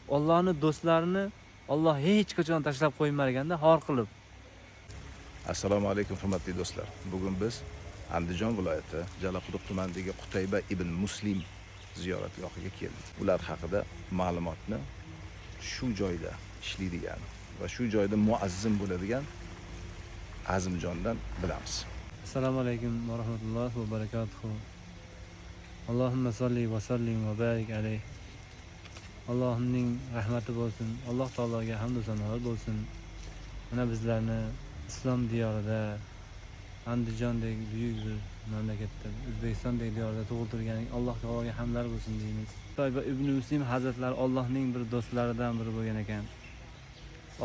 Allohning do'stlarini Alloh hech qachon tashlab qo'ymaganda xor qilib. Assalomu alaykum hurmatli do'stlar. Bugun biz Andijon viloyati Jalaquduq tumanidagi Qutayba ibn Muslim ziyoratgohiga keldik. Ular haqida ma'lumotni shu joyda ishlaydigan va shu joyda muazzin bo'ladigan Azimjondan bilamiz. Assalomu alaykum va rahmatullohi va barakatuh. Allohumma solli va sallim va barik alayh. Allohning rahmati bo'lsin. Alloh taologa hamd va sanolar bo'lsin. Mana bizlarni islom diyorida, Andijondagi buyuk bir mamlakatda, O'zbekistondagi diyorda tug'iltirganing Alloh taologa hamdlar bo'lsin deymiz. Qutayba ibn Muslim hazratlari Allohning bir do'stlaridan biri bo'lgan ekan.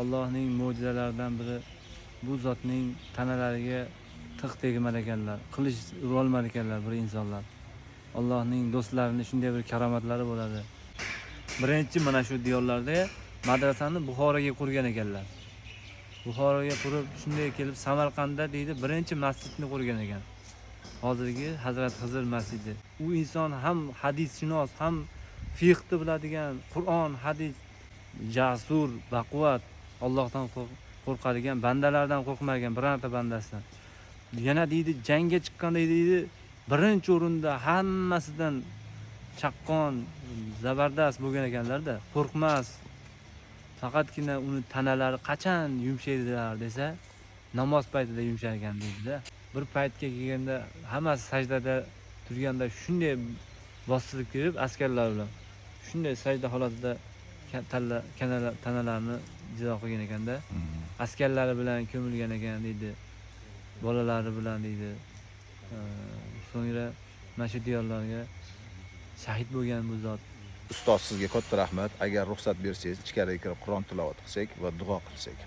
Allohning mo'jizalaridan biri bu zotning tanalariga tiq tegmar ekanlar, qilich urolmar ekanlar bir insonlar. Allohning do'stlarini shunday bir karomatlari bo'ladi. Birinchi mana shu diyorlarda madrasani Buxoroga qurgan ekanlar. Buxoroga qurib, shunday kelib Samarqandda deydi, birinchi masjidni qurgan ekan. Hozirgi Hazrat Xizr masjidi. U inson ham hadisshunos, ham fiqhni biladigan, Qur'on, hadis, jasur, baquvvat, Allohdan qo'rqadigan, bandalardan qo'rqmagan birorta bandasidan. Yana deydi, jangga chiqqanda deydi, birinchi o'rinda hammasidan chaqqon, zabardast bo'lgan ekanlar-da, qo'rqmas. Faqatgina uni tanalari qachon yumshaydilar desa, namoz paytida yumshar ekan deydi-da. Bir paytga kelganda hammasi sajdada turganda shunday bostirib kelib askarlar bilan shunday sajda holatida tanalarini jizo qilgan ekanda, askarlari bilan ko'milgan ekan deydi. Bolalari bilan deydi. So'ngra mana shu diyorlarga shahid bo'lgan bu zot. Ustoz, sizga katta rahmat. Agar ruxsat bersangiz, ichkariga kirib Qur'on tilovat qilsak va duo qilsak.